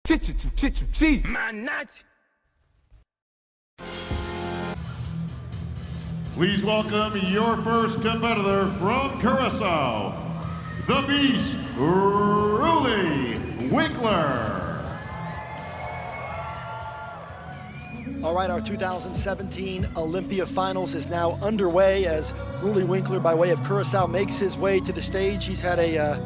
Man, not. Please welcome your first competitor from Curacao, the Beast, Ruli Winkler. All right, our 2017 Olympia Finals is now underway as Ruli Winkler, by way of Curacao, makes his way to the stage. He's had a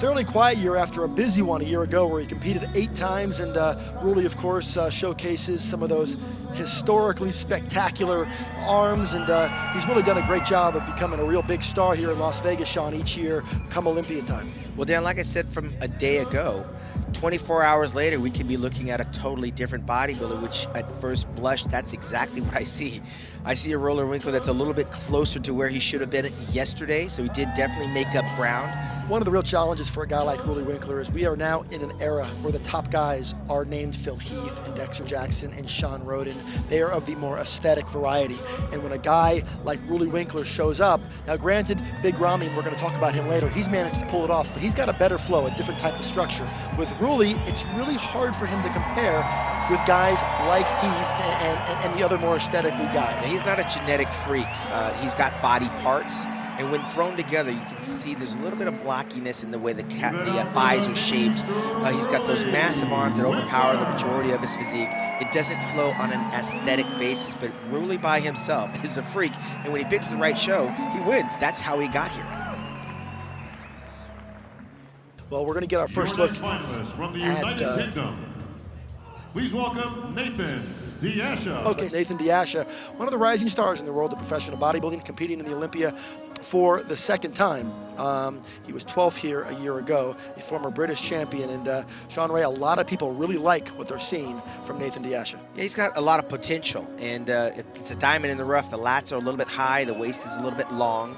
fairly quiet year after a busy one a year ago where he competed 8 times, and Ruli, of course, showcases some of those historically spectacular arms, and he's really done a great job of becoming a real big star here in Las Vegas, Sean, each year come Olympia time. Well, Dan, like I said from a day ago, 24 hours later, we could be looking at a totally different bodybuilder, which at first blush, that's exactly what I see. I see a Ruli Winkler that's a little bit closer to where he should have been yesterday, so he did definitely make up ground. One of the real challenges for a guy like Ruli Winkler is we are now in an era where the top guys are named Phil Heath and Dexter Jackson and Sean Roden. They are of the more aesthetic variety. And when a guy like Ruli Winkler shows up, now granted, Big Ramy, we're going to talk about him later, he's managed to pull it off, but he's got a better flow, a different type of structure. With Ruli, it's really hard for him to compare with guys like Heath and the other more aesthetically guys. He's not a genetic freak. He's got body parts. And when thrown together, you can see there's a little bit of blockiness in the way the thighs are shaped. He's got those massive arms that overpower the majority of his physique. It doesn't flow on an aesthetic basis, but Ruli by himself is a freak. And when he picks the right show, he wins. That's how he got here. Well, we're going to get our first look from the United Kingdom. Please welcome Nathan Diasha. Okay, Nathan Diasha, one of the rising stars in the world of professional bodybuilding, competing in the Olympia for the second time. He was 12th here a year ago, a former British champion, and Sean Ray, a lot of people really like what they're seeing from Nathan Diasha. Yeah, he's got a lot of potential, and it's a diamond in the rough. The lats are a little bit high, the waist is a little bit long.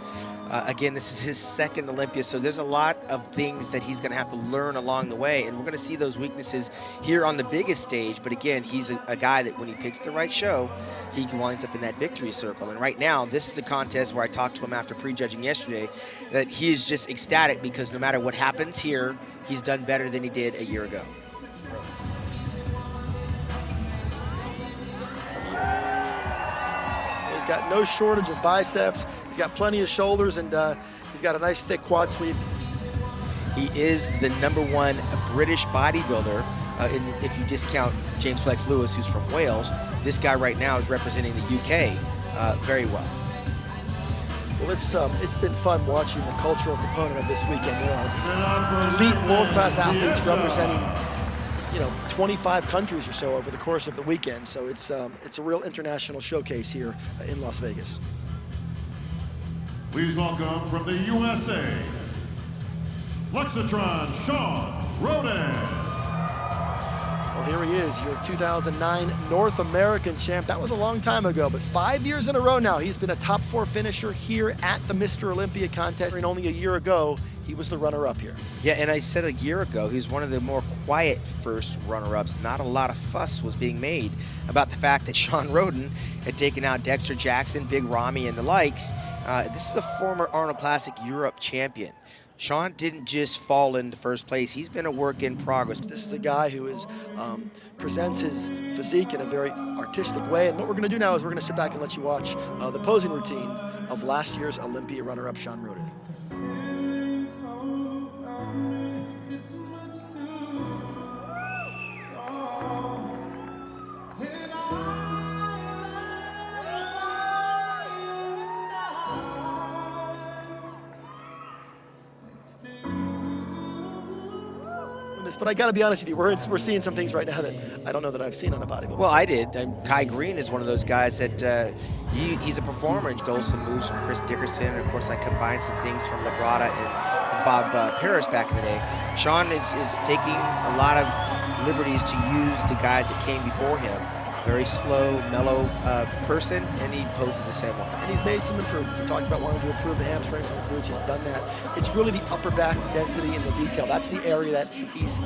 Again, this is his second Olympia, so there's a lot of things that he's going to have to learn along the way, and we're going to see those weaknesses here on the biggest stage. But again, he's a guy that when he picks the right show, he winds up in that victory circle. And right now, this is a contest where I talked to him after prejudging yesterday that he is just ecstatic because no matter what happens here, he's done better than he did a year ago. He's got no shortage of biceps. He's got plenty of shoulders, and he's got a nice thick quad sleeve. He is the #1 British bodybuilder. If you discount James Flex Lewis, who's from Wales, this guy right now is representing the UK very well. Well, it's been fun watching the cultural component of this weekend. There are elite world-class athletes representing, 25 countries or so over the course of the weekend. So it's a real international showcase here in Las Vegas. Please welcome from the USA, Flexitron Sean Roden. Well, here he is, your 2009 North American champ. That was a long time ago, but 5 years in a row now, he's been a top 4 finisher here at the Mr Olympia contest. And only a year ago, he was the runner-up here. Yeah, and I said a year ago, he's one of the more quiet first runner-ups. Not a lot of fuss was being made about the fact that Sean Roden had taken out Dexter Jackson, Big Ramy, and the likes. This is the former Arnold Classic Europe champion. Sean didn't just fall into first place. He's been a work in progress. This is a guy who presents his physique in a very artistic way. And what we're going to do now is we're going to sit back and let you watch the posing routine of last year's Olympia runner-up Sean Roden. But I got to be honest with you, we're seeing some things right now that I don't know that I've seen on a bodybuilder. Well, I did. Kai Green is one of those guys that he's a performer and stole some moves from Chris Dickerson. And of course, I combined some things from Labrada and Bob Paris back in the day. Sean is taking a lot of liberties to use the guys that came before him. Very slow, mellow person, and he poses the same way. And he's made some improvements. He talked about wanting to improve the hamstrings and the glutes. He's done that. It's really the upper back density and the detail. That's the area that he's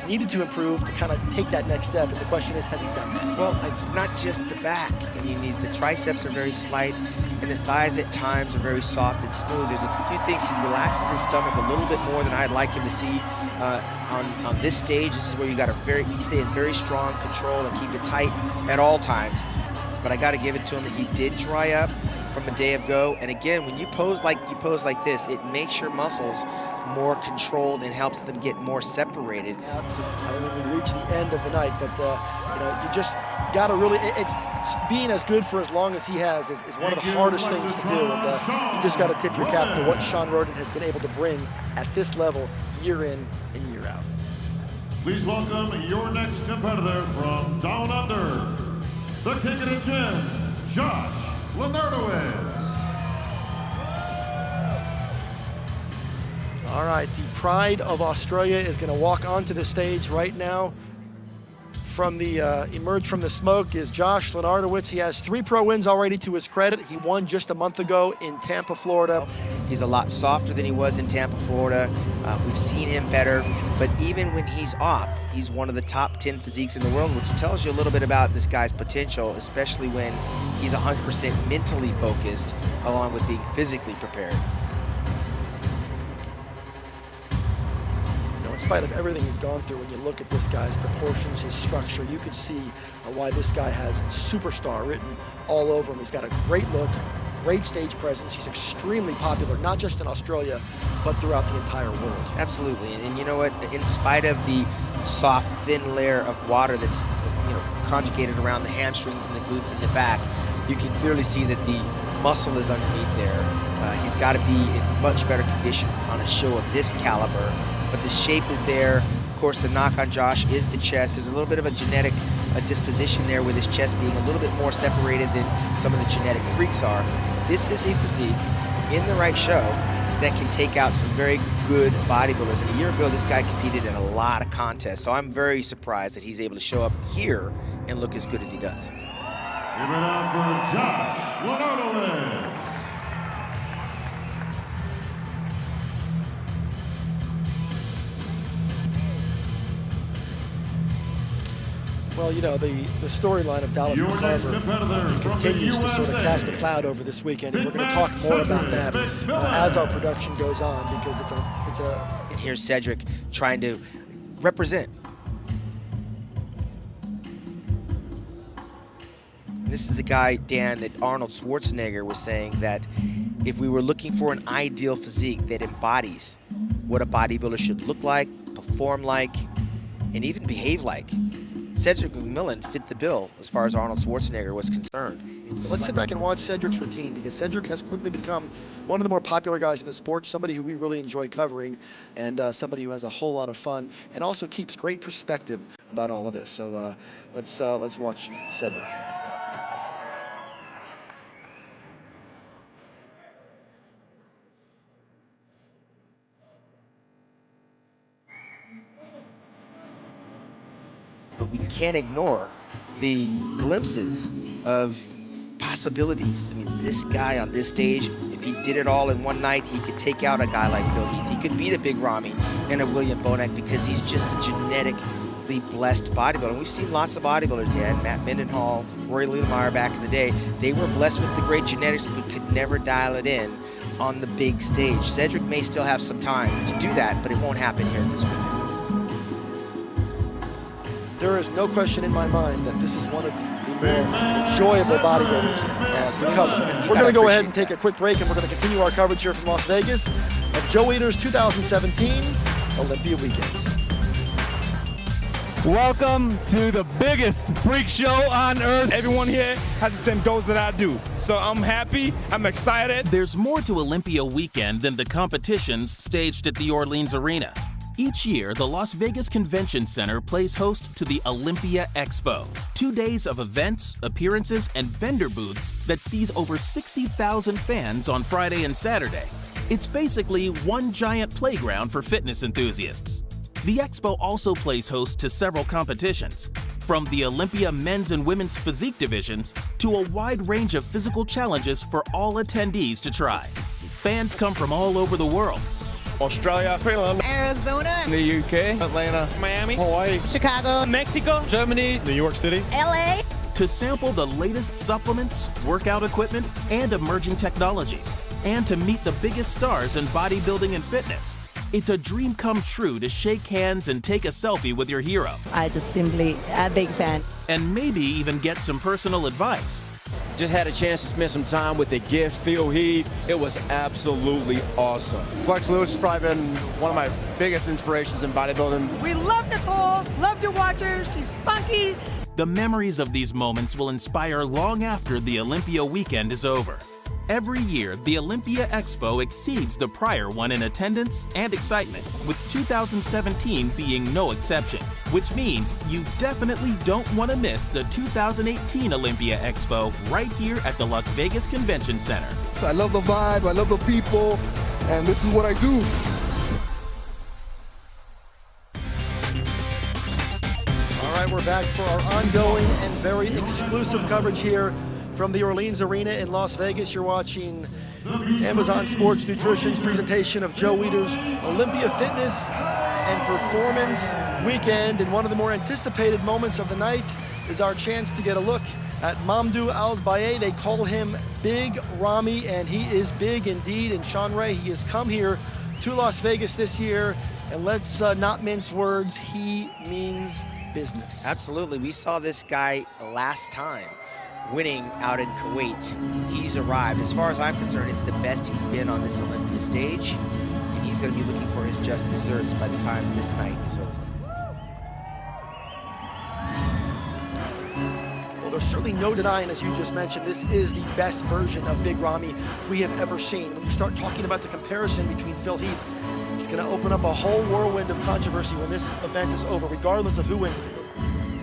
needed to improve to kind of take that next step. And the question is, has he done that? Well, it's not just the back. And you need the triceps are very slight, and the thighs at times are very soft and smooth. There's a few things. He relaxes his stomach a little bit more than I'd like him to see. on this stage. This is where you got to stay in very strong control and keep it tight at all times. But I got to give it to him that he did dry up from a day of go. And again, when you pose like this, it makes your muscles more controlled and helps them get more separated. I don't think we reach the end of the night, but you know, you just got to really, it's being as good for as long as he has is one of the hardest things to do. And you just got to tip your cap to what Sean Roden has been able to bring at this level year in and year out. Please welcome your next competitor from Down Under, the king of the gym, Josh Lenardowitz. All right, the pride of Australia is going to walk onto the stage right now. From the emerge from the smoke is Josh Lenardowitz. He has 3 pro wins already to his credit. He won just a month ago in Tampa, Florida. He's a lot softer than he was in Tampa, Florida. We've seen him better, but even when he's off, he's one of the top 10 physiques in the world, which tells you a little bit about this guy's potential, especially when he's 100% mentally focused, along with being physically prepared. In spite of everything he's gone through, when you look at this guy's proportions, his structure, you can see why this guy has superstar written all over him. He's got a great look, great stage presence. He's extremely popular, not just in Australia, but throughout the entire world. Absolutely, and you know what? In spite of the soft, thin layer of water that's conjugated around the hamstrings and the glutes in the back, you can clearly see that the muscle is underneath there. He's got to be in much better condition on a show of this caliber. But the shape is there. Of course, the knock on Josh is the chest. There's a little bit of a genetic disposition there with his chest being a little bit more separated than some of the genetic freaks are. This is a physique in the right show that can take out some very good bodybuilders. And a year ago, this guy competed in a lot of contests. So I'm very surprised that he's able to show up here and look as good as he does. Give it up for Josh Lenardowitz. Well, you know, the storyline of Dallas McCarver continues to sort of cast a cloud over this weekend, and we're going to talk more about that as our production goes on, because it's a. And here's Cedric trying to represent. And this is a guy, Dan, that Arnold Schwarzenegger was saying that if we were looking for an ideal physique that embodies what a bodybuilder should look like, perform like, and even behave like, Cedric McMillan fit the bill as far as Arnold Schwarzenegger was concerned. Let's sit back and watch Cedric's routine, because Cedric has quickly become one of the more popular guys in the sport, somebody who we really enjoy covering, and somebody who has a whole lot of fun and also keeps great perspective about all of this. So let's watch Cedric. But we can't ignore the glimpses of possibilities. I mean, this guy on this stage, if he did it all in one night, he could take out a guy like Phil Heath. He could beat a big RAMY and a William Bonac, because he's just a genetically blessed bodybuilder. And we've seen lots of bodybuilders, Dan, Matt Mendenhall, Roy Littlemeyer back in the day. They were blessed with the great genetics, but could never dial it in on the big stage. Cedric may still have some time to do that, but it won't happen here this weekend. There is no question in my mind that this is one of the more enjoyable bodybuilders to cover. We're going to go ahead and take a quick break, and we're going to continue our coverage here from Las Vegas of Joe Weider's 2017 Olympia Weekend. Welcome to the biggest freak show on earth. Everyone here has the same goals that I do. So I'm happy, I'm excited. There's more to Olympia Weekend than the competitions staged at the Orleans Arena. Each year, the Las Vegas Convention Center plays host to the Olympia Expo, 2 days of events, appearances, and vendor booths that sees over 60,000 fans on Friday and Saturday. It's basically one giant playground for fitness enthusiasts. The Expo also plays host to several competitions, from the Olympia men's and women's physique divisions to a wide range of physical challenges for all attendees to try. Fans come from all over the world. Australia, Finland, Arizona, the UK, Atlanta, Miami, Hawaii, Chicago, Mexico, Germany, New York City, LA, to sample the latest supplements, workout equipment, and emerging technologies, and to meet the biggest stars in bodybuilding and fitness. It's a dream come true to shake hands and take a selfie with your hero. I just simply a big fan. And maybe even get some personal advice. Just had a chance to spend some time with the gift, Phil Heath. It was absolutely awesome. Flex Lewis has probably been one of my biggest inspirations in bodybuilding. We love Nicole, love to watch her, she's spunky. The memories of these moments will inspire long after the Olympia weekend is over. Every year, the Olympia Expo exceeds the prior one in attendance and excitement, with 2017 being no exception, which means you definitely don't want to miss the 2018 Olympia Expo right here at the Las Vegas Convention Center. So I love the vibe, I love the people, and this is what I do. All right, we're back for our ongoing and very exclusive coverage here from the Orleans Arena in Las Vegas. You're watching Amazon Sports Nutrition's presentation of Joe Weider's Olympia Fitness and Performance Weekend. And one of the more anticipated moments of the night is our chance to get a look at Mamdou Al-Baye. They call him Big Ramy, and he is big indeed. And Sean Ray, he has come here to Las Vegas this year, and let's not mince words, he means business. Absolutely. We saw this guy last time winning out in Kuwait. He's arrived. As far as I'm concerned, it's the best he's been on this Olympia stage, and he's going to be looking for his just desserts by the time this night is over. Well, there's certainly no denying, as you just mentioned, this is the best version of Big Ramy we have ever seen. When you start talking about the comparison between Phil Heath, it's going to open up a whole whirlwind of controversy when this event is over, regardless of who wins it.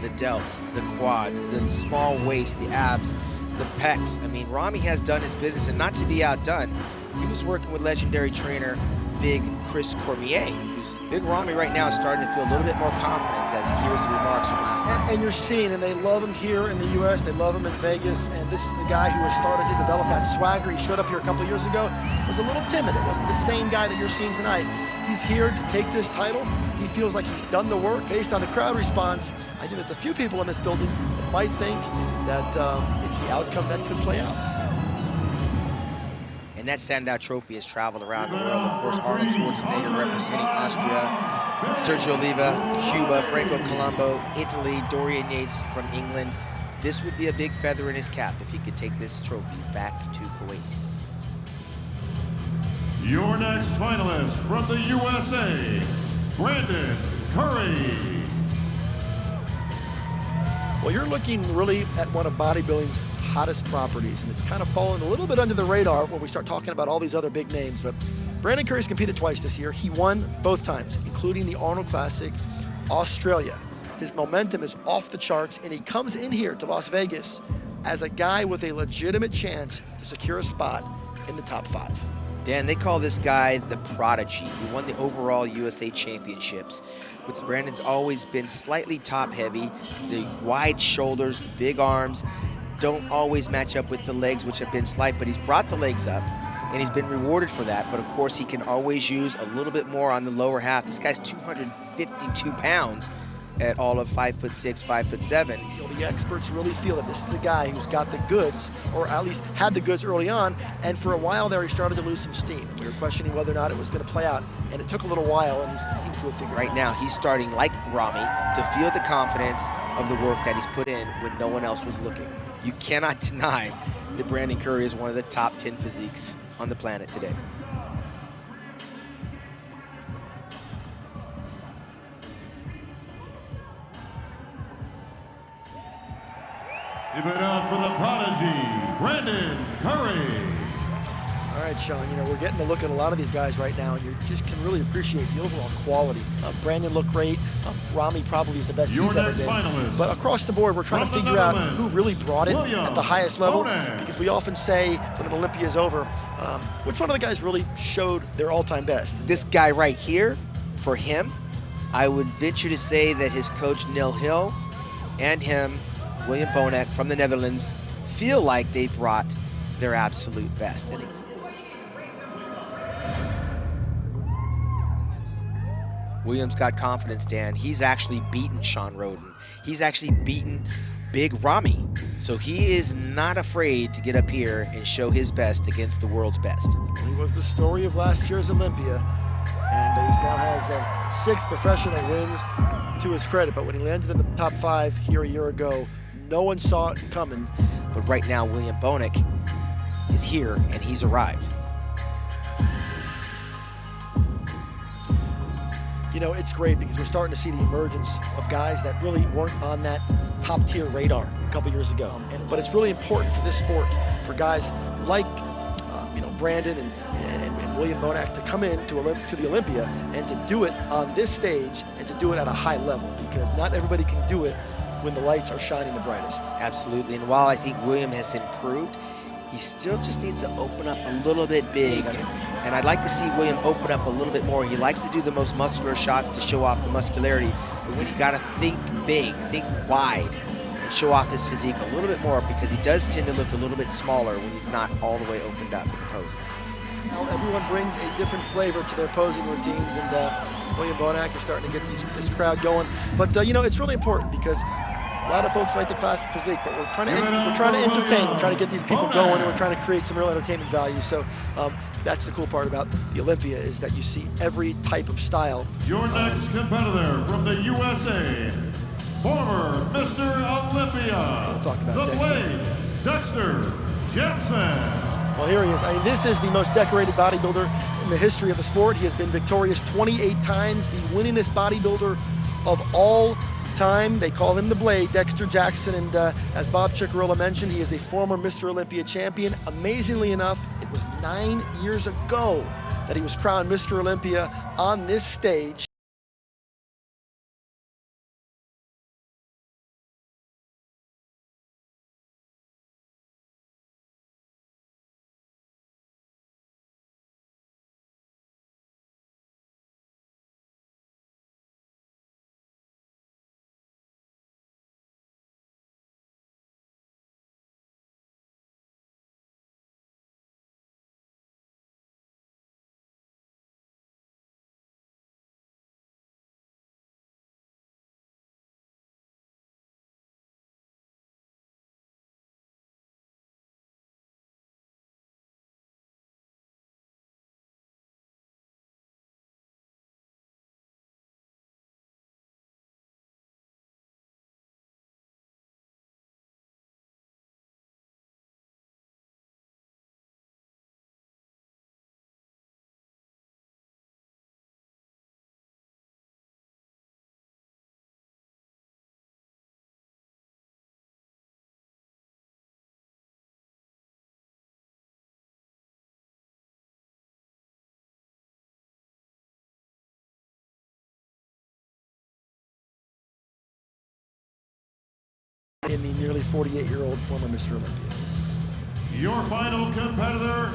The delts, the quads, the small waist, the abs, the pecs. I mean, Ramy has done his business, and not to be outdone, he was working with legendary trainer Big Chris Cormier, who's Big Ramy right now is starting to feel a little bit more confidence as he hears the remarks from last night. And you're seeing, and they love him here in the U.S., they love him in Vegas, and this is the guy who has started to develop that swagger. He showed up here a couple of years ago, was a little timid. It wasn't the same guy that you're seeing tonight. He's here to take this title. He feels like he's done the work based on the crowd response. I think there's a few people in this building that might think that it's the outcome that could play out. And that standout trophy has traveled around the world. Of course, Arnold Schwarzenegger representing Austria, Sergio Oliva, Cuba, Franco Colombo, Italy, Dorian Yates from England. This would be a big feather in his cap if he could take this trophy back to Kuwait. Your next finalist from the USA, Brandon Curry. Well, you're looking really at one of bodybuilding's hottest properties, and it's kind of fallen a little bit under the radar when we start talking about all these other big names, but Brandon Curry's competed twice this year. He won both times, including the Arnold Classic, Australia. His momentum is off the charts, and he comes in here to Las Vegas as a guy with a legitimate chance to secure a spot in the top 5. Dan, they call this guy the prodigy. He won the overall USA Championships, but Brandon's always been slightly top-heavy. The wide shoulders, the big arms don't always match up with the legs, which have been slight, but he's brought the legs up, and he's been rewarded for that. But of course, he can always use a little bit more on the lower half. This guy's 252 pounds at all of 5'6", 5'7". The experts really feel that this is a guy who's got the goods, or at least had the goods early on, and for a while there he started to lose some steam. We were questioning whether or not it was going to play out, and it took a little while, and he seems to have figured it out. Right now, he's starting, like Ramy, to feel the confidence of the work that he's put in when no one else was looking. You cannot deny that Brandon Curry is one of the top 10 physiques on the planet today. Give it up for the prodigy, Brandon Curry. All right, Sean, you know, we're getting to look at a lot of these guys right now, and you just can really appreciate the overall quality. Brandon looked great. Ramy probably is the best he's ever been. But across the board, we're trying to figure out who really brought it at the highest level, because we often say when an Olympia is over, which one of the guys really showed their all-time best? This guy right here, for him, I would venture to say that his coach, Neil Hill, and him, William Bonek from the Netherlands, feel like they brought their absolute best. And William's got confidence, Dan. He's actually beaten Sean Roden. He's actually beaten Big Ramy. So he is not afraid to get up here and show his best against the world's best. He was the story of last year's Olympia. And he now has 6 professional wins to his credit. But when he landed in the top 5 here a year ago, no one saw it coming. But right now, William Bonek is here, and he's arrived. You know, it's great because we're starting to see the emergence of guys that really weren't on that top-tier radar a couple years ago. But it's really important for this sport, for guys like Brandon and William Bonek to come in to the Olympia and to do it on this stage and to do it at a high level, because not everybody can do it when the lights are shining the brightest. Absolutely, and while I think William has improved, he still just needs to open up a little bit big. And I'd like to see William open up a little bit more. He likes to do the most muscular shots to show off the muscularity, but he's got to think big, think wide, and show off his physique a little bit more, because he does tend to look a little bit smaller when he's not all the way opened up in posing. Well, everyone brings a different flavor to their posing routines, and William Bonek is starting to get this crowd going. But you know, it's really important because a lot of folks like the classic physique, but we're trying to entertain, we're trying to get these people going, and we're trying to create some real entertainment value. So that's the cool part about the Olympia, is that you see every type of style. Your next competitor from the USA, former Mr. Olympia, We'll talk about the Blade, Dexter Jensen. Well, here he is. I mean, this is the most decorated bodybuilder in the history of the sport. He has been victorious 28 times, the winningest bodybuilder of all time. They call him the Blade, Dexter Jackson, and as Bob Ciccarella mentioned, he is a former Mr. Olympia champion. Amazingly enough, it was 9 years ago that he was crowned Mr. Olympia on this stage. In the nearly 48-year-old former Mr. Olympia. Your final competitor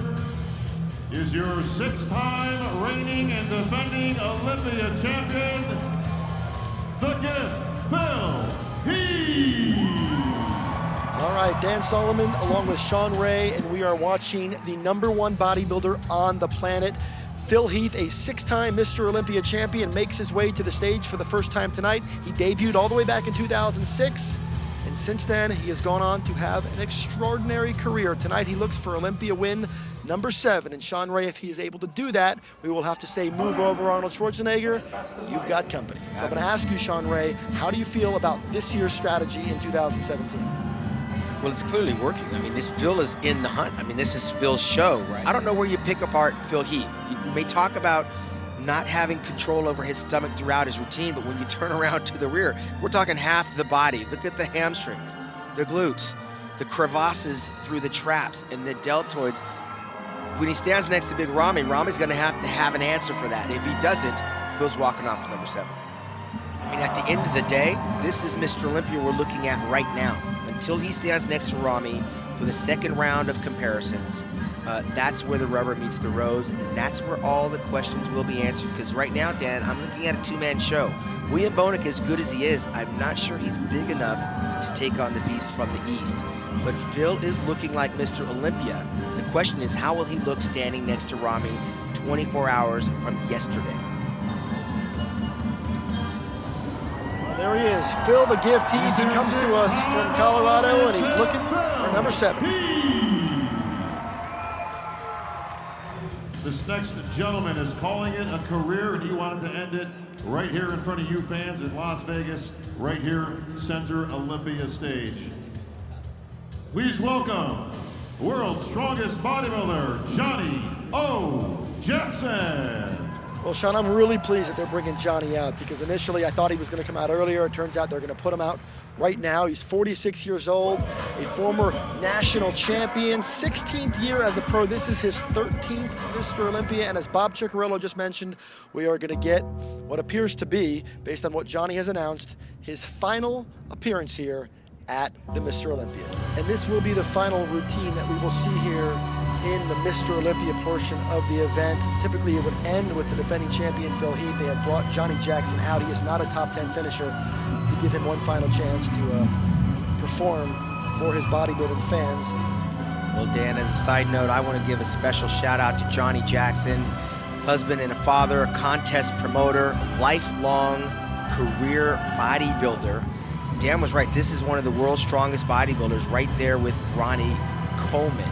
is your 6-time reigning and defending Olympia champion, the Gift, Phil Heath. All right, Dan Solomon along with Sean Ray, and we are watching the #1 bodybuilder on the planet. Phil Heath, a 6-time Mr. Olympia champion, makes his way to the stage for the first time tonight. He debuted all the way back in 2006. And since then, he has gone on to have an extraordinary career. Tonight, he looks for Olympia win #7. And Sean Ray, if he is able to do that, we will have to say, move over, Arnold Schwarzenegger. You've got company. So I'm going to ask you, Sean Ray, how do you feel about this year's strategy in 2017? Well, it's clearly working. I mean, Phil is in the hunt. I mean, this is Phil's show, right? I don't know where you pick apart Phil Heath. You may talk about not having control over his stomach throughout his routine, but when you turn around to the rear, we're talking half the body. Look at the hamstrings, the glutes, the crevasses through the traps, and the deltoids. When he stands next to Big Ramy, Ramy's gonna have an answer for that. If he doesn't, Phil's walking off for #7. I mean, at the end of the day, this is Mr. Olympia we're looking at right now. Until he stands next to Ramy for the second round of comparisons, that's where the rubber meets the road, and that's where all the questions will be answered. Because right now, Dan, I'm looking at a 2-man show. William Bonek, as good as he is, I'm not sure he's big enough to take on the beast from the East. But Phil is looking like Mr. Olympia. The question is, how will he look standing next to Ramy 24 hours from yesterday? Well, there he is, Phil the Gift Heath. He comes to us from Colorado, and he's looking for #7. This next gentleman is calling it a career, and he wanted to end it right here in front of you fans in Las Vegas, right here, center Olympia stage. Please welcome world's strongest bodybuilder, Johnny O. Jackson. Well, Sean, I'm really pleased that they're bringing Johnny out, because initially I thought he was going to come out earlier. It turns out they're going to put him out right now. He's 46 years old, a former national champion, 16th year as a pro. This is his 13th Mr. Olympia, and as Bob Ciccarello just mentioned, we are going to get what appears to be, based on what Johnny has announced, his final appearance here at the Mr. Olympia. And this will be the final routine that we will see here in the Mr. Olympia portion of the event. Typically it would end with the defending champion Phil Heath. They had brought Johnny Jackson out. He is not a top 10 finisher, to give him one final chance to perform for his bodybuilding fans. Well, Dan, as a side note, I want to give a special shout out to Johnny Jackson, husband and a father, a contest promoter, lifelong career bodybuilder. Dan was right, this is one of the world's strongest bodybuilders, right there with Ronnie Coleman.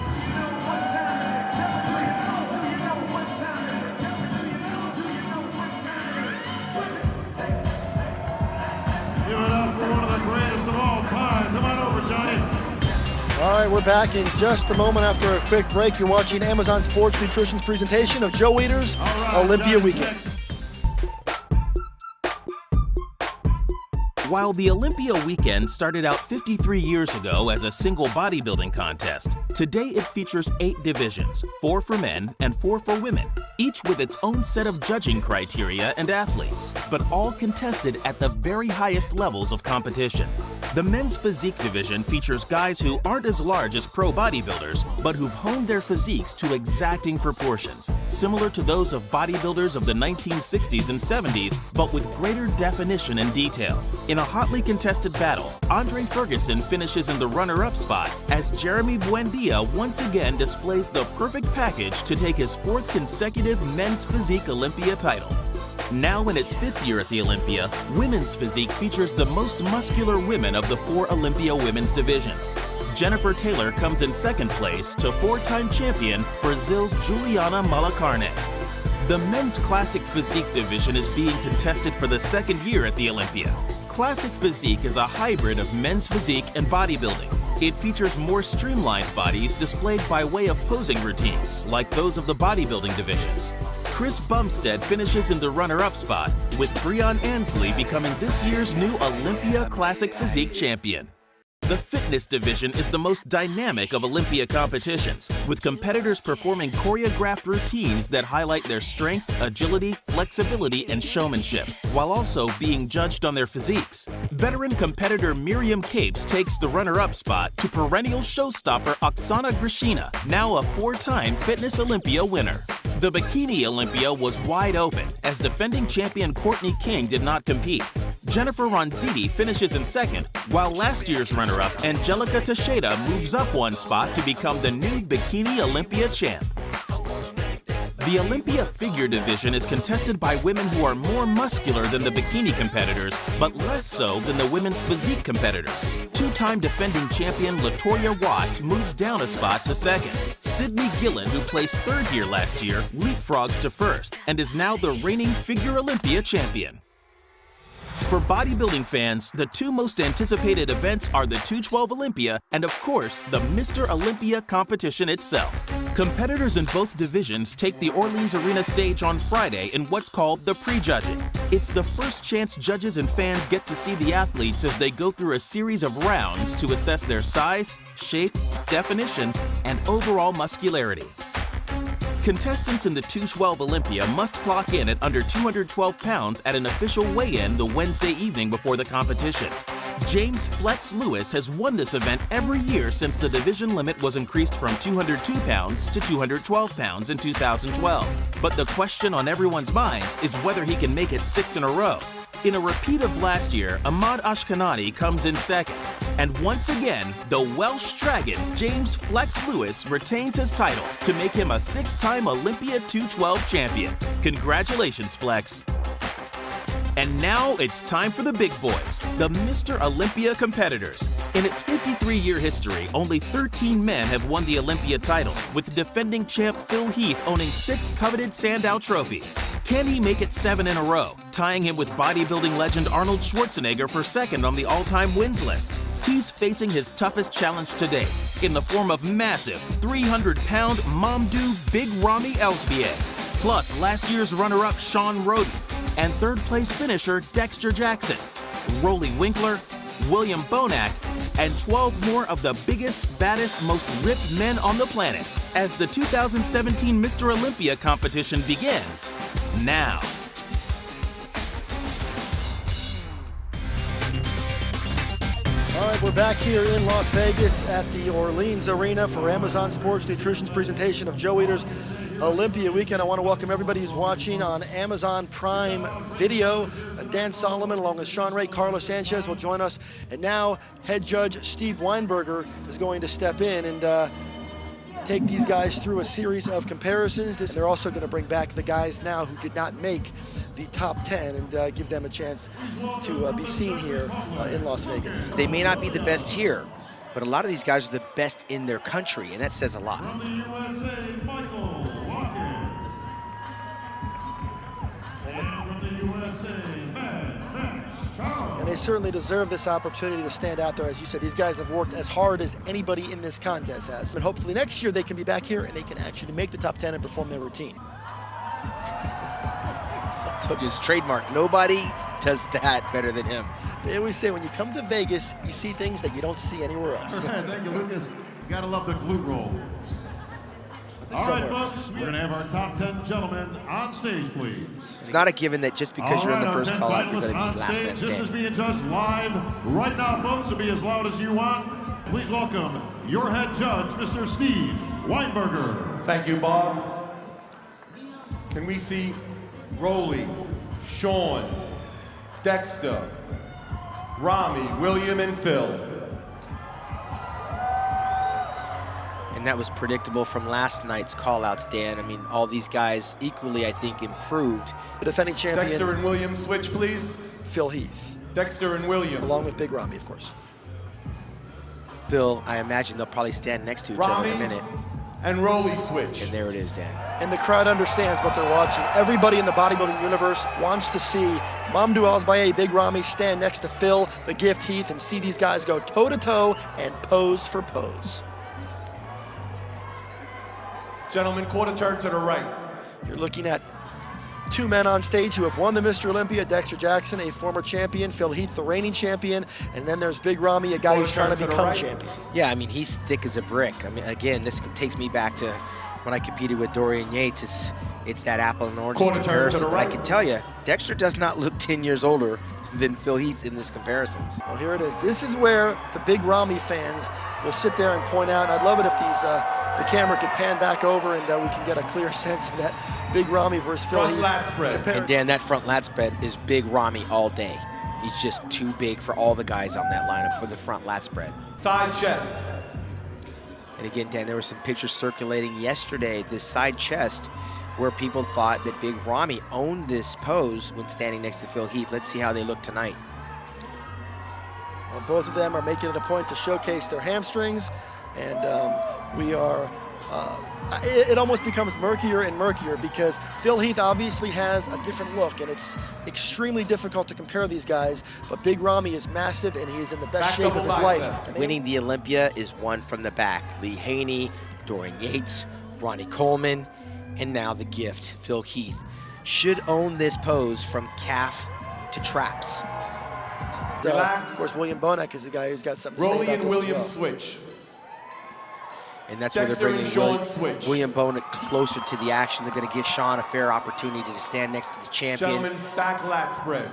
Give it up for one of the greatest of all time. Come on over, Johnny. All right, we're back in just a moment after a quick break. You're watching Amazon Sports Nutrition's presentation of Joe Weider's Olympia Weekend. While the Olympia Weekend started out 53 years ago as a single bodybuilding contest, today it features 8 divisions, 4 for men and 4 for women, each with its own set of judging criteria and athletes, but all contested at the very highest levels of competition. The men's physique division features guys who aren't as large as pro bodybuilders, but who've honed their physiques to exacting proportions, similar to those of bodybuilders of the 1960s and 70s, but with greater definition and detail. In a hotly contested battle, Andre Ferguson finishes in the runner-up spot as Jeremy Buendia once again displays the perfect package to take his 4th consecutive men's physique Olympia title. Now in its 5th year at the Olympia, women's physique features the most muscular women of the 4 Olympia women's divisions. Jennifer Taylor comes in 2nd place to 4-time champion Brazil's Juliana Malacarne. The men's classic physique division is being contested for the 2nd year at the Olympia. Classic physique is a hybrid of men's physique and bodybuilding. It features more streamlined bodies displayed by way of posing routines, like those of the bodybuilding divisions. Chris Bumstead finishes in the runner-up spot, with Breon Ansley becoming this year's new Olympia Classic Physique champion. The fitness division is the most dynamic of Olympia competitions, with competitors performing choreographed routines that highlight their strength, agility, flexibility, and showmanship, while also being judged on their physiques. Veteran competitor Miriam Capes takes the runner-up spot to perennial showstopper Oksana Grishina, now a 4-time Fitness Olympia winner. The Bikini Olympia was wide open, as defending champion Courtney King did not compete. Jennifer Ronziti finishes in 2nd, while last year's runner-up Angelica Teixeira moves up 1 spot to become the new Bikini Olympia champ. The Olympia figure division is contested by women who are more muscular than the bikini competitors, but less so than the women's physique competitors. 2-time defending champion Latoya Watts moves down a spot to 2nd. Sydney Gillen, who placed 3rd here last year, leapfrogs to 1st and is now the reigning figure Olympia champion. For bodybuilding fans, the 2 most anticipated events are the 212 Olympia and, of course, the Mr. Olympia competition itself. Competitors in both divisions take the Orleans Arena stage on Friday in what's called the prejudging. It's the first chance judges and fans get to see the athletes as they go through a series of rounds to assess their size, shape, definition, and overall muscularity. Contestants in the 212 Olympia must clock in at under 212 pounds at an official weigh-in the Wednesday evening before the competition. James Flex Lewis has won this event every year since the division limit was increased from 202 pounds to 212 pounds in 2012. But the question on everyone's minds is whether he can make it 6 in a row. In a repeat of last year, Ahmad Ashkanani comes in 2nd. And once again, the Welsh Dragon, James Flex Lewis, retains his title to make him a 6-time Olympia 212 champion. Congratulations, Flex. And now it's time for the big boys, the Mr. Olympia competitors. In its 53-year history, only 13 men have won the Olympia title, with defending champ Phil Heath owning 6 coveted Sandow trophies. Can he make it 7 in a row, tying him with bodybuilding legend Arnold Schwarzenegger for second on the all-time wins list? He's facing his toughest challenge today in the form of massive 300-pound Mamdouh Big Ramy Elsbier, plus last year's runner-up Sean Roden, and third-place finisher Dexter Jackson, Roly Winkler, William Bonac, and 12 more of the biggest, baddest, most ripped men on the planet as the 2017 Mr. Olympia competition begins now. All right, we're back here in Las Vegas at the Orleans Arena for Amazon Sports Nutrition's presentation of Joe Weider's Olympia Weekend. I want to welcome everybody who's watching on Amazon Prime Video. Dan Solomon, along with Sean Ray, Carlos Sanchez will join us. And now head judge Steve Weinberger is going to step in and take these guys through a series of comparisons. They're also going to bring back the guys now who did not make the top 10 and give them a chance to be seen here in Las Vegas. They may not be the best here, but a lot of these guys are the best in their country, and that says a lot. And they certainly deserve this opportunity to stand out there. As you said, these guys have worked as hard as anybody in this contest has. And hopefully next year they can be back here and they can actually make the top 10 and perform their routine. I told you it's trademark. Nobody does that better than him. They always say when you come to Vegas, you see things that you don't see anywhere else. Thank you, Lucas. You gotta love the glute roll. All right, folks, we're gonna have our top 10 gentlemen on stage, please. It's not a given that just because you're in the first call out, you're going to be on last man stage. This is standing. being judged live right now, folks. It'll be as loud as you want. Please welcome your head judge, Mr. Steve Weinberger. Thank you, Bob. Can we see Roly, Sean, Dexter, Ramy, William, and Phil? And that was predictable from last night's call-outs, Dan. I mean, all these guys equally, I think, improved. The defending champion, Dexter and William, switch, please. Phil Heath. Dexter and William. Along with Big Ramy, of course. Phil, I imagine they'll probably stand next to each other in a minute. And Roly switch. And there it is, Dan. And the crowd understands what they're watching. Everybody in the bodybuilding universe wants to see Mamdouh Elsbier, Big Ramy stand next to Phil, the Gift Heath, and see these guys go toe-to-toe and pose for pose. Gentlemen, quarter turn to the right. You're looking at 2 men on stage who have won the Mr. Olympia, Dexter Jackson, a former champion, Phil Heath, the reigning champion, and then there's Big Ramy, a guy who's trying to become champion. Yeah, I mean, he's thick as a brick. I mean, again, this takes me back to when I competed with Dorian Yates. It's that apple and oranges comparison. But I can tell you, Dexter does not look 10 years older than Phil Heath in this comparisons. Well, here it is. This is where the Big Ramy fans will sit there and point out, and I'd love it if the camera could pan back over and we can get a clear sense of that Big Ramy versus Phil Heath. Lat spread. And Dan, that front lat spread is Big Ramy all day. He's just too big for all the guys on that lineup for the front lat spread. Side chest. And again, Dan, there were some pictures circulating yesterday, this side chest, where people thought that Big Ramy owned this pose when standing next to Phil Heath. Let's see how they look tonight. Well, both of them are making it a point to showcase their hamstrings, and we are, it almost becomes murkier and murkier because Phil Heath obviously has a different look, and it's extremely difficult to compare these guys, but Big Ramy is massive, and he is in the best shape of his life. Winning the Olympia is one from the back. Lee Haney, Dorian Yates, Ronnie Coleman, and now the Gift, Phil Heath, should own this pose from calf to traps. Of course, William Bonac is the guy who's got something to say about this and William as well. switch. And that's where they're bringing William Bonac closer to the action. They're going to give Sean a fair opportunity to stand next to the champion. Gentlemen, back lat spread.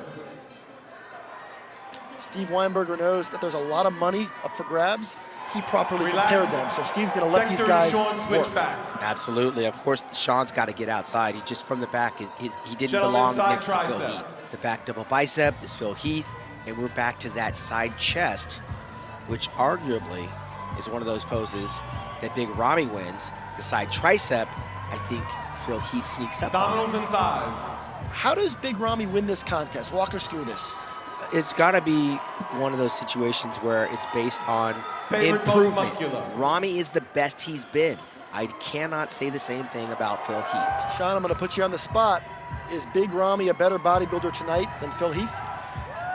Steve Weinberger knows that there's a lot of money up for grabs. He properly compared them, so Steve's going to let these guys work. Absolutely. Of course, Sean's got to get outside. He just from the back, he didn't belong next to Phil Heath. The back double bicep is Phil Heath, and we're back to that side chest, which arguably is one of those poses that Big Ramy wins. The side tricep, I think Phil Heath sneaks up on. Abdominals and thighs. How does Big Ramy win this contest? Walk us through this. It's got to be one of those situations where it's based on Favorite most improvement. muscular. Ramy is the best he's been. I cannot say the same thing about Phil Heath. Sean, I'm going to put you on the spot. Is Big Ramy a better bodybuilder tonight than Phil Heath?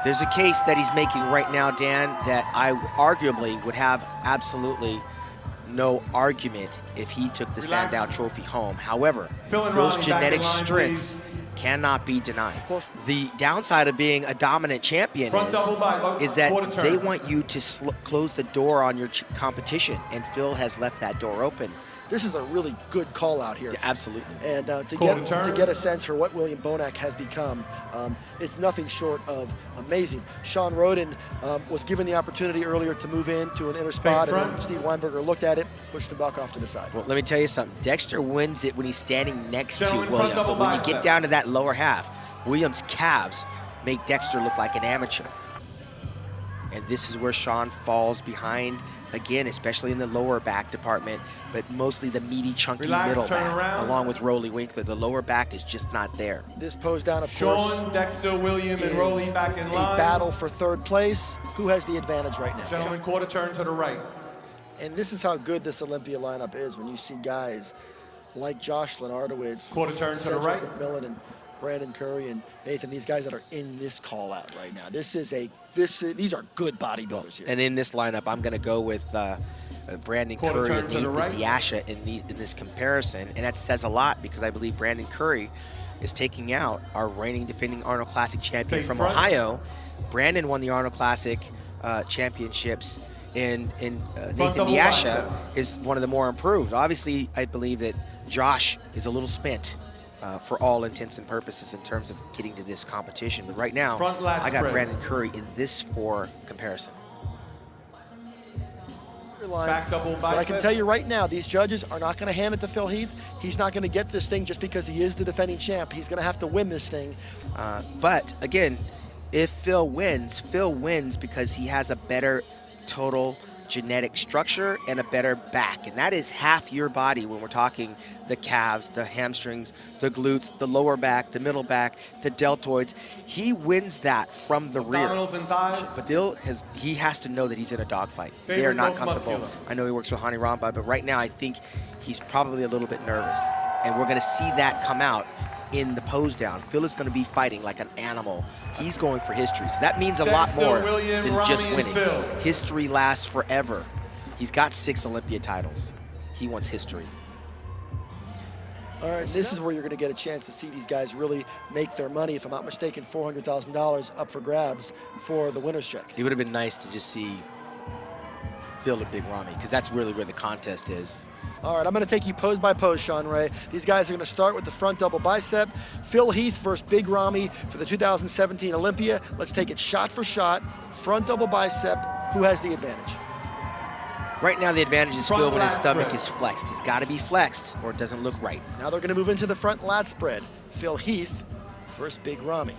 There's a case that he's making right now, Dan, that I arguably would have absolutely no argument if he took the Sandow Trophy home. However, Phil's genetic strengths cannot be denied. The downside of being a dominant champion is that they want you to close the door on your competition, and Phil has left that door open. This is a really good call out here. Yeah, absolutely. And to get a sense for what William Bonac has become, it's nothing short of amazing. Sean Roden was given the opportunity earlier to move into an inner spot, and then Steve Weinberger looked at it, pushed him back off to the side. Well, let me tell you something. Dexter wins it when he's standing next to William, but when you get down to that lower half, William's calves make Dexter look like an amateur. And this is where Sean falls behind, again, especially in the lower back department, but mostly the meaty, chunky middle back, along with Roly Winkler. The lower back is just not there. This pose down, of course, Sean, Dexter, William, and Roly back in line. A battle for third place. Who has the advantage right now? Gentlemen, quarter turn to the right. And this is how good this Olympia lineup is when you see guys like Josh Lenardowitz, quarter turn to the right, McMillan, and Brandon Curry and Nathan, these guys that are in this call out right now. These are good bodybuilders here. And in this lineup, I'm going to go with Brandon Curry and Nathan Diasha in this comparison, and that says a lot because I believe Brandon Curry is taking out our reigning defending Arnold Classic champion from Ohio. Brandon won the Arnold Classic championships, and Nathan Diasha is one of the more improved. Obviously, I believe that Josh is a little spent for all intents and purposes in terms of getting to this competition. But right now, I got Brandon Curry in this for comparison. Back double bicep. But I can tell you right now, these judges are not going to hand it to Phil Heath. He's not going to get this thing just because he is the defending champ. He's going to have to win this thing. But again, if Phil wins because he has a better total genetic structure and a better back, and that is half your body when we're talking the calves, the hamstrings, the glutes, the lower back, the middle back, the deltoids. He wins that from the rear. And thighs. But he has to know that he's in a dogfight. They are not comfortable. I know he works with Hani Ramba, but right now I think he's probably a little bit nervous, and we're going to see that come out in the pose down. Phil is going to be fighting like an animal. He's going for history. So that means a lot more than just winning. History lasts forever. He's got 6 Olympia titles. He wants history. All right, this is where you're going to get a chance to see these guys really make their money. If I'm not mistaken, $400,000 up for grabs for the winner's check. It would have been nice to just see Phil and Big Ramy, because that's really where the contest is. All right, I'm going to take you pose by pose, Sean Ray. These guys are going to start with the front double bicep. Phil Heath versus Big Ramy for the 2017 Olympia. Let's take it shot for shot. Front double bicep. Who has the advantage? Right now, the advantage is Phil when his stomach is flexed. He's got to be flexed or it doesn't look right. Now they're going to move into the front lat spread. Phil Heath versus Big Ramy.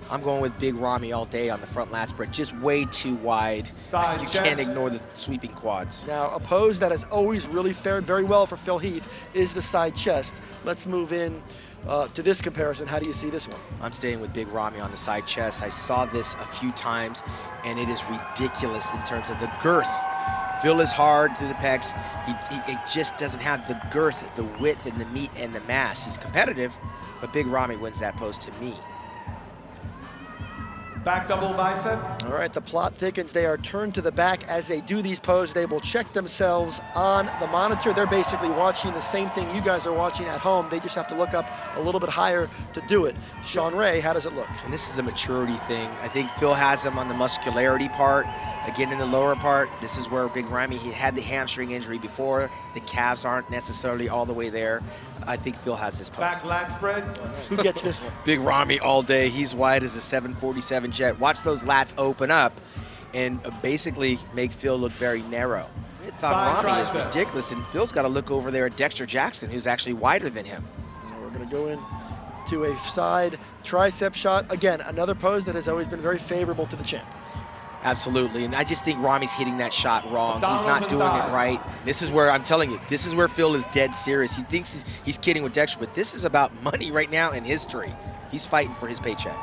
I'm going with Big Ramy all day on the front lat spread. Just way too wide. You can't ignore the sweeping quads. Now, a pose that has always really fared very well for Phil Heath is the side chest. Let's move in to this comparison. How do you see this one? I'm staying with Big Ramy on the side chest. I saw this a few times, and it is ridiculous in terms of the girth. Phil is hard to the pecs. He just doesn't have the girth, the width, and the meat and the mass. He's competitive, but Big Ramy wins that pose to me. Back double bicep. All right, the plot thickens. They are turned to the back. As they do these poses, they will check themselves on the monitor. They're basically watching the same thing you guys are watching at home. They just have to look up a little bit higher to do it. Sean Ray, how does it look? And this is a maturity thing. I think Phil has him on the muscularity part. Again, in the lower part, this is where Big Ramy, he had the hamstring injury before. The calves aren't necessarily all the way there. I think Phil has this pose. Back lat spread. Who gets this one? Big Ramy all day. He's wide as a 747 jet. Watch those lats open up and basically make Phil look very narrow. I thought Ramy is ridiculous, and Phil's got to look over there at Dexter Jackson, who's actually wider than him. Now we're going to go in to a side tricep shot. Again, another pose that has always been very favorable to the champ. Absolutely, and I just think Ramy's hitting that shot wrong. He's not doing it right. This is where, I'm telling you, this is where Phil is dead serious. He thinks he's kidding with Dexter, but this is about money right now and history. He's fighting for his paycheck.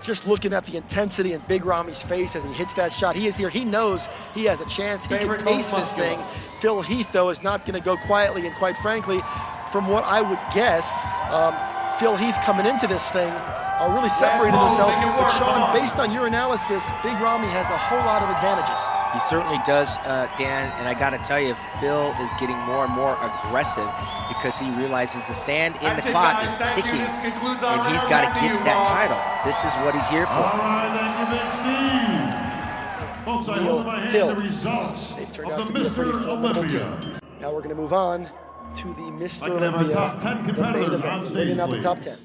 Just looking at the intensity in Big Ramy's face as he hits that shot. He is here. He knows he has a chance. He can taste this thing. Phil Heath, though, is not going to go quietly. And quite frankly, from what I would guess, Phil Heath coming into this thing are really separating themselves. But Sean, based on your analysis, Big Ramy has a whole lot of advantages. He certainly does, Dan, and I gotta tell you, Phil is getting more and more aggressive because he realizes the sand in the clock is ticking, and he's gotta get that title. This is what he's here for. All right, thank you, Big Steve. Folks, I hold in my hand the results of the Mr. Olympia. Now we're gonna move on to the Mr. I can have our Olympia, top 10 the main competitors on event. stage, Bringing out the please. top 10.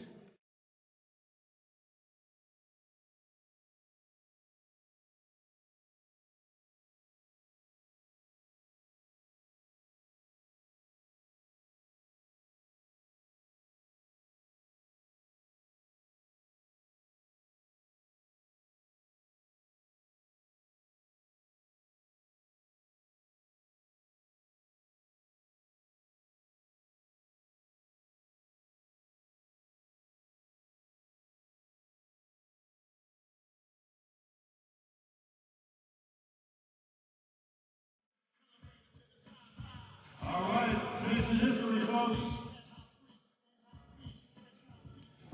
All right, finishing history, folks.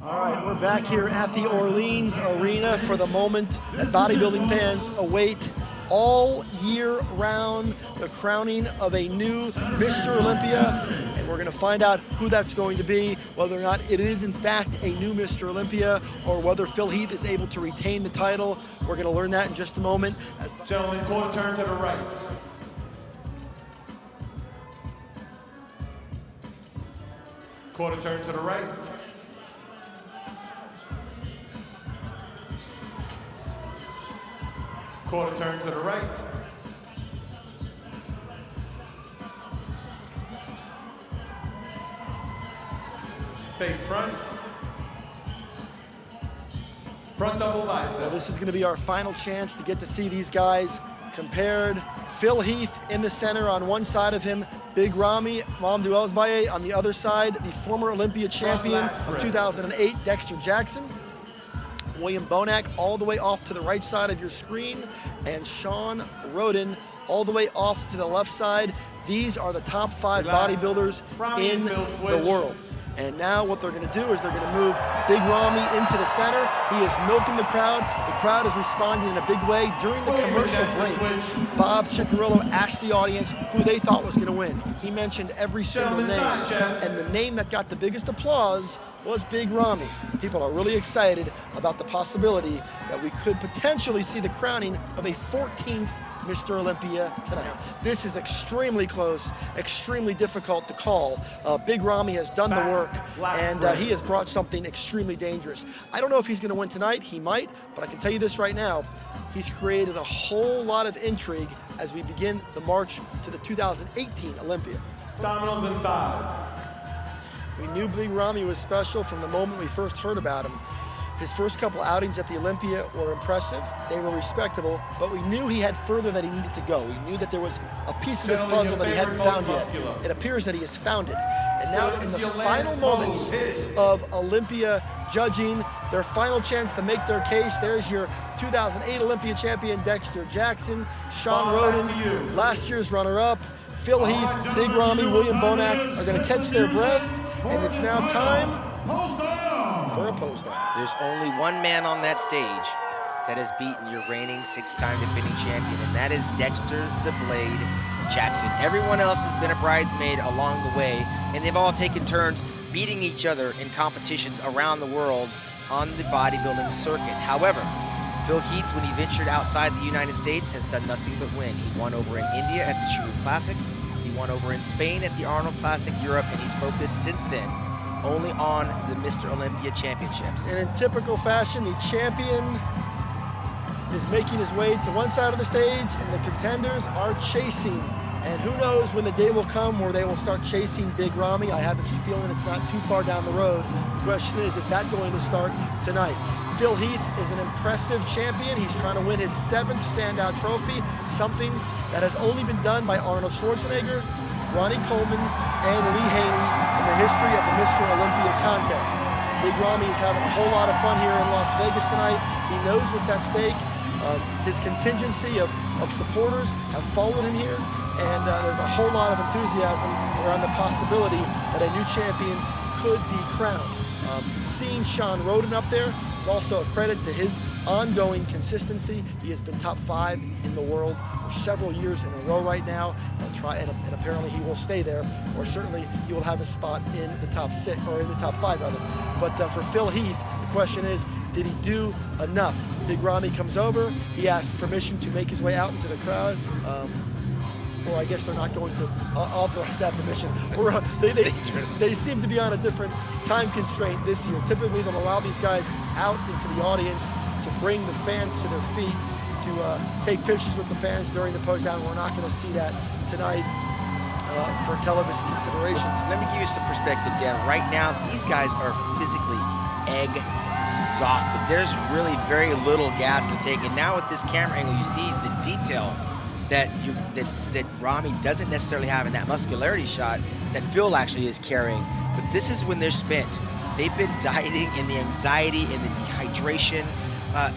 All right, we're back here at the Orleans Arena for the moment that bodybuilding fans await all year round, the crowning of a new Mr. Olympia, and we're going to find out who that's going to be, whether or not it is in fact a new Mr. Olympia, or whether Phil Heath is able to retain the title. We're going to learn that in just a moment. Gentlemen, quarter turn to the right. Quarter turn to the right. Quarter turn to the right. Face front. Front double bicep. Well, this is going to be our final chance to get to see these guys compared. Phil Heath in the center on one side of him, Big Ramy Mamdouelsbaye on the other side, the former Olympia champion of 2008, Dexter Jackson. William Bonac all the way off to the right side of your screen, and Sean Roden all the way off to the left side. These are the top 5 bodybuilders in the world. And now what they're going to do is they're going to move Big Ramy into the center. He is milking the crowd. The crowd is responding in a big way. During the commercial break, Bob Ciccarello asked the audience who they thought was going to win. He mentioned every single name, and the name that got the biggest applause was Big Ramy. People are really excited about the possibility that we could potentially see the crowning of a 14th Mr. Olympia tonight. This is extremely close, extremely difficult to call. Big Ramy has done the work, and he has brought something extremely dangerous. I don't know if he's going to win tonight. He might, but I can tell you this right now. He's created a whole lot of intrigue as we begin the march to the 2018 Olympia. Dominoes in 5. We knew Big Ramy was special from the moment we first heard about him. His first couple outings at the Olympia were impressive. They were respectable, but we knew he had further that he needed to go. We knew that there was a piece of this puzzle that he hadn't found yet. It appears that he has found it. And now in the final moments of Olympia judging, their final chance to make their case, there's your 2008 Olympia champion Dexter Jackson, Sean Roden, last year's runner-up, Phil Heath, Big Ramy, William Bonac are going to catch their breath, and it's now time for a pose down. There's only one man on that stage that has beaten your reigning 6-time defending champion, and that is Dexter the Blade Jackson. Everyone else has been a bridesmaid along the way, and they've all taken turns beating each other in competitions around the world on the bodybuilding circuit. However, Phil Heath, when he ventured outside the United States, has done nothing but win. He won over in India at the Chiru Classic. He won over in Spain at the Arnold Classic Europe, and he's focused since then only on the Mr. Olympia Championships. And in typical fashion, the champion is making his way to one side of the stage, and the contenders are chasing. And who knows when the day will come where they will start chasing Big Ramy. I have a feeling it's not too far down the road. The question is that going to start tonight? Phil Heath is an impressive champion. He's trying to win his 7th standout trophy, something that has only been done by Arnold Schwarzenegger Ronnie Coleman and Lee Haney in the history of the Mr. Olympia contest. Big Ramy is having a whole lot of fun here in Las Vegas tonight. He knows what's at stake. His contingency of supporters have followed him here, and there's a whole lot of enthusiasm around the possibility that a new champion could be crowned. Seeing Sean Roden up there is also a credit to his ongoing consistency. He has been top 5 in the world for several years in a row right now. He'll try, and apparently he will stay there, or certainly he will have a spot in the top 6, or in the top 5 rather. But for Phil Heath, the question is, did he do enough? Big Ramy comes over, he asks permission to make his way out into the crowd. Or I guess they're not going to authorize that permission. They seem to be on a different time constraint this year. Typically, they'll allow these guys out into the audience to bring the fans to their feet, to take pictures with the fans during the pose down. We're not going to see that tonight for television considerations. Let me give you some perspective, Dan. Right now, these guys are physically exhausted. There's really very little gas to take. And now with this camera angle, you see the detail that Ramy doesn't necessarily have in that muscularity shot that Phil actually is carrying. But this is when they're spent. They've been dieting in the anxiety and the dehydration.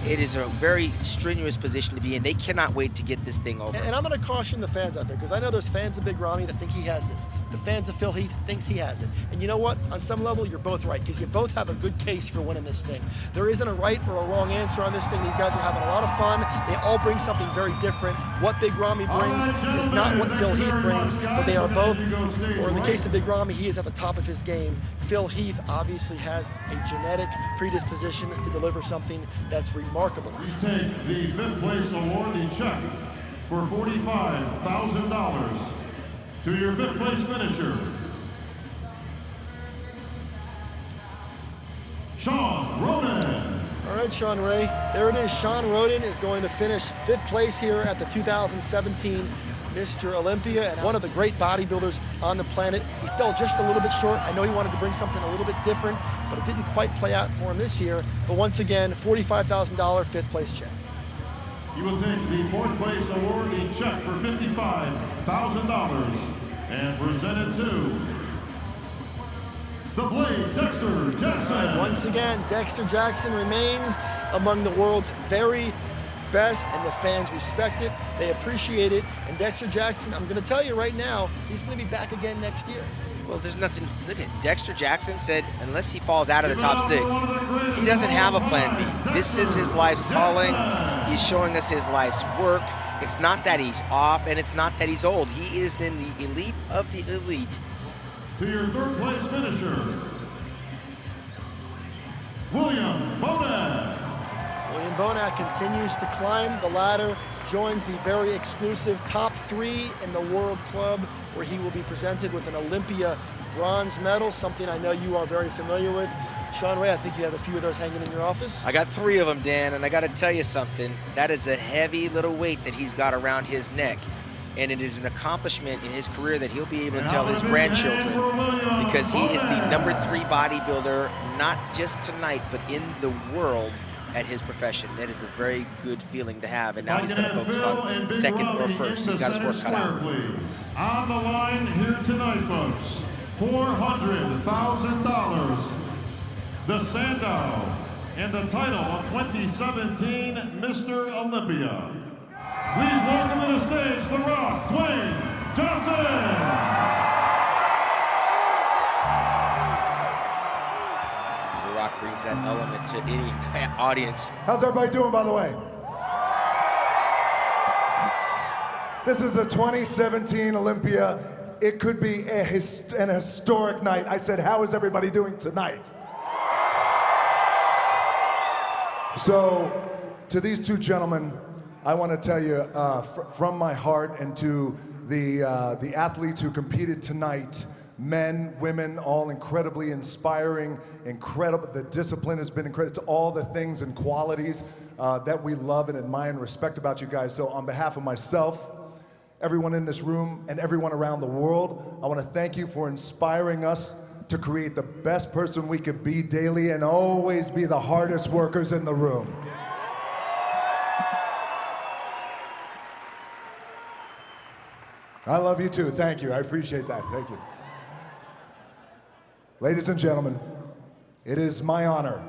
It is a very strenuous position to be in. They cannot wait to get this thing over. And I'm going to caution the fans out there, because I know there's fans of Big Ramy that think he has this. The fans of Phil Heath thinks he has it. And you know what? On some level, you're both right, because you both have a good case for winning this thing. There isn't a right or a wrong answer on this thing. These guys are having a lot of fun. They all bring something very different. What Big Ramy brings is not what Phil Heath brings, but they are both, or in the case of Big Ramy, he is at the top of his game. Phil Heath obviously has a genetic predisposition to deliver something that's remarkable. Please take the 5th place award in check for $45,000 to your 5th place finisher, Sean Roden. All right, Sean Ray, there it is. Sean Roden is going to finish 5th place here at the 2017 Mr. Olympia, and one of the great bodybuilders on the planet. He fell just a little bit short. I know he wanted to bring something a little bit different, but it didn't quite play out for him this year. But once again, $45,000 5th place check. You will take the 4th place award in check for $55,000 and present it to the Blade, Dexter Jackson. And once again, Dexter Jackson remains among the world's very best, and the fans respect it. They appreciate it. And Dexter Jackson, I'm going to tell you right now, he's going to be back again next year. Well, there's nothing. Look at Dexter Jackson said, unless he falls out of the top 6, he doesn't have a plan B. This is his life's calling. He's showing us his life's work. It's not that he's off, and it's not that he's old. He is in the elite of the elite. To your 3rd place finisher, William Bonac. William Bonac continues to climb the ladder, joins the very exclusive top 3 in the World Club, where he will be presented with an Olympia bronze medal, something I know you are very familiar with. Sean Ray, I think you have a few of those hanging in your office. I got 3 of them, Dan, and I got to tell you something. That is a heavy little weight that he's got around his neck. And it is an accomplishment in his career that he'll be able to tell his grandchildren, because he is the #3 bodybuilder, not just tonight, but in the world at his profession. That is a very good feeling to have, and now he's going to focus on 2nd or 1st. He's got his work cut out. On the line here tonight, folks, $400,000. The Sandow and the title of 2017 Mr. Olympia. Please welcome to the stage, The Rock, Dwayne Johnson. The Rock brings that element to any audience. How's everybody doing, by the way? This is a 2017 Olympia. It could be an historic night. I said, how is everybody doing tonight? So, to these 2 gentlemen, I want to tell you from my heart, and to the athletes who competed tonight, men, women, all incredibly inspiring, incredible. The discipline has been incredible. It's all the things and qualities that we love and admire and respect about you guys. So on behalf of myself, everyone in this room, and everyone around the world, I want to thank you for inspiring us to create the best person we could be daily and always be the hardest workers in the room. I love you too. Thank you. I appreciate that. Thank you. Ladies and gentlemen, it is my honor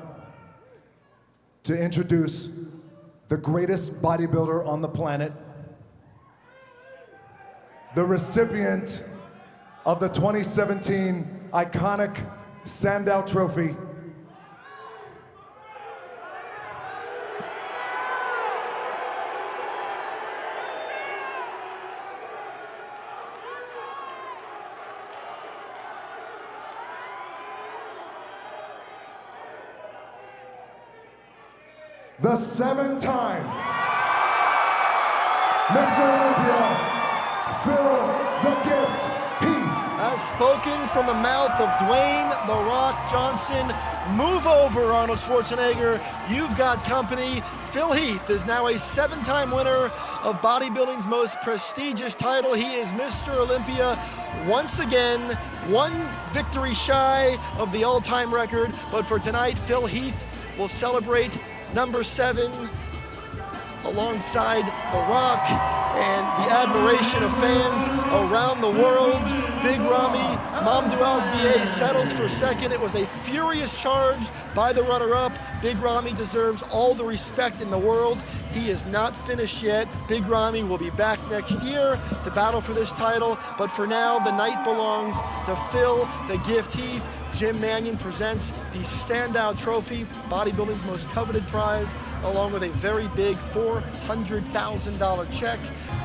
to introduce the greatest bodybuilder on the planet, the recipient of the 2017 iconic Sandow Trophy, the 7-time Mr. Olympia, Phil "The Gift" Heath. As spoken from the mouth of Dwayne "The Rock" Johnson. Move over, Arnold Schwarzenegger. You've got company. Phil Heath is now a 7-time winner of bodybuilding's most prestigious title. He is Mr. Olympia once again, one victory shy of the all-time record. But for tonight, Phil Heath will celebrate number 7 alongside The Rock and the admiration of fans around the world. Big Ramy Mamdouh Asbieh settles for second. It was a furious charge by the runner-up. Big Ramy deserves all the respect in the world. He is not finished yet. Big Ramy will be back next year to battle for this title, but for now, the night belongs to Phil "The Gift" Heath. Jim Mannion presents the Sandow Trophy, bodybuilding's most coveted prize, along with a very big $400,000 check.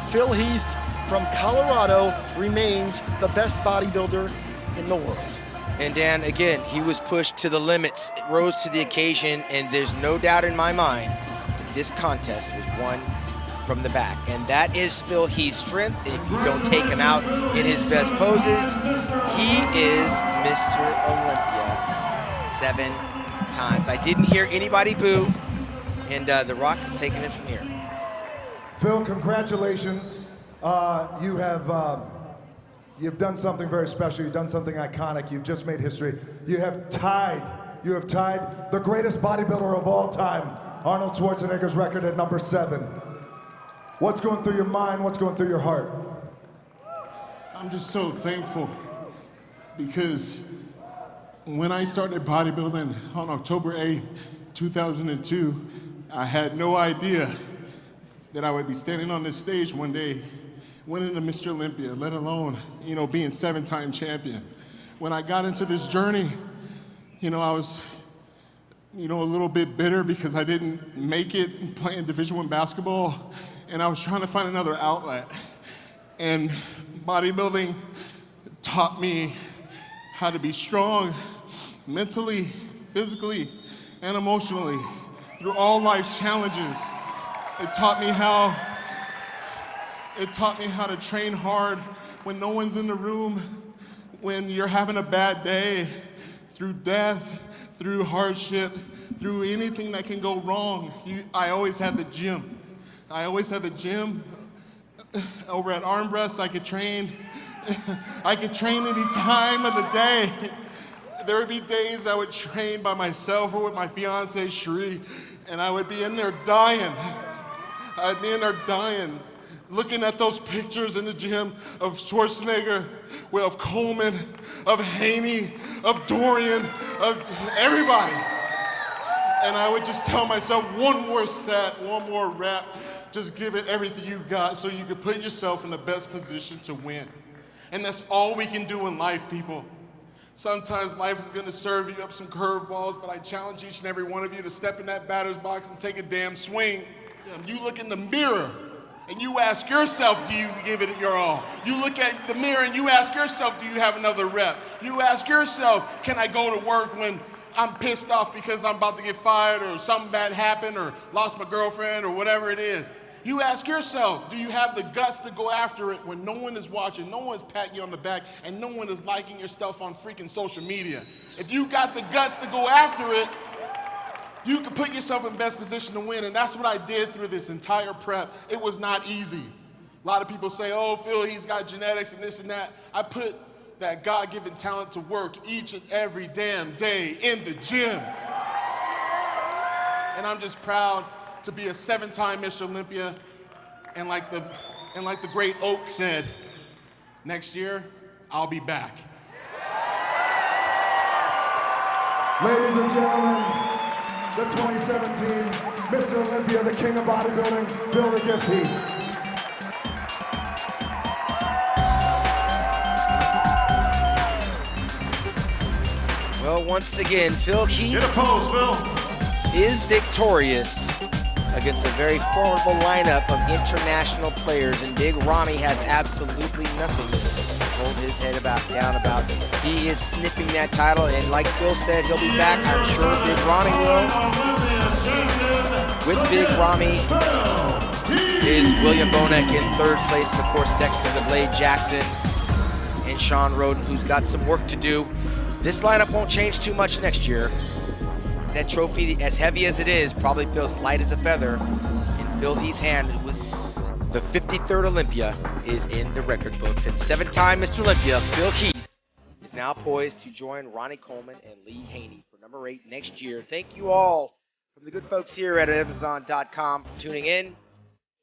Phil Heath from Colorado remains the best bodybuilder in the world. And Dan, again, he was pushed to the limits, rose to the occasion, and there's no doubt in my mind that this contest was won from the back. And that is Phil Heath's strength. If you don't take him out in his best poses, he is Mr. Olympia 7 times. I didn't hear anybody boo, and The Rock is taking it from here. Phil, congratulations. You've done something very special. You've done something iconic. You've just made history. You have tied the greatest bodybuilder of all time, Arnold Schwarzenegger's record at number 7. What's going through your mind? What's going through your heart? I'm just so thankful because when I started bodybuilding on October 8th, 2002, I had no idea that I would be standing on this stage one day winning the Mr. Olympia, let alone, being 7-time champion. When I got into this journey, I was, a little bit bitter because I didn't make it playing Division I basketball, and I was trying to find another outlet. And bodybuilding taught me how to be strong mentally, physically, and emotionally through all life's challenges. It taught me how to train hard when no one's in the room, when you're having a bad day, through death, through hardship, through anything that can go wrong. I always had the gym. Over at Arm Breast, I could train. I could train any time of the day. There would be days I would train by myself or with my fiance, Cherie, and I would be in there dying. Looking at those pictures in the gym of Schwarzenegger, of Coleman, of Haney, of Dorian, of everybody. And I would just tell myself, one more set, one more rep, just give it everything you got so you can put yourself in the best position to win. And that's all we can do in life, people. Sometimes life is gonna serve you up some curveballs, but I challenge each and every one of you to step in that batter's box and take a damn swing. You look in the mirror and you ask yourself, do you give it your all? You look at the mirror and you ask yourself, do you have another rep? You ask yourself, can I go to work when I'm pissed off because I'm about to get fired or something bad happened or lost my girlfriend or whatever it is? You ask yourself, do you have the guts to go after it when no one is watching, no one's patting you on the back, and no one is liking your stuff on freaking social media? If you got the guts to go after it, you can put yourself in best position to win, and that's what I did through this entire prep. It was not easy. A lot of people say, oh, Phil, he's got genetics and this and that. I put that God-given talent to work each and every damn day in the gym. And I'm just proud to be a 7-time Mr. Olympia, and like the great Oak said, Next year, I'll be back. Ladies and gentlemen, the 2017 Mr. Olympia, the king of bodybuilding, Phil Heath. Well, once again, Phil Heath Get a pose, Phil. is victorious against a very formidable lineup of international players, and Big Ramy has absolutely nothing to hold his head down about. He is sniffing that title, and like Phil said, he'll be back. I'm sure Big Ramy will. With Big Ramy is William Bonek in third place, and of course Dexter the Blade Jackson and Sean Roden, who's got some work to do. This lineup won't change too much next year. That trophy, as heavy as it is, probably feels light as a feather in Phil Heath's hand. It was the 53rd Olympia is in the record books, and 7-time Mr. Olympia, Phil Heath, is now poised to join Ronnie Coleman and Lee Haney for number 8 next year. Thank you all from the good folks here at Amazon.com for tuning in.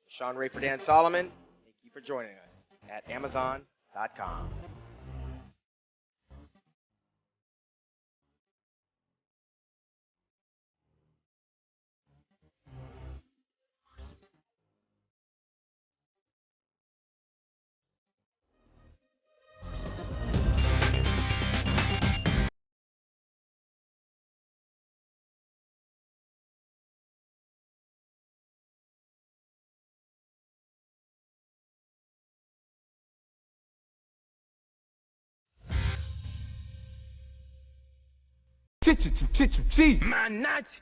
Sean Rayford, Dan Solomon, thank you for joining us at Amazon.com. My nuts.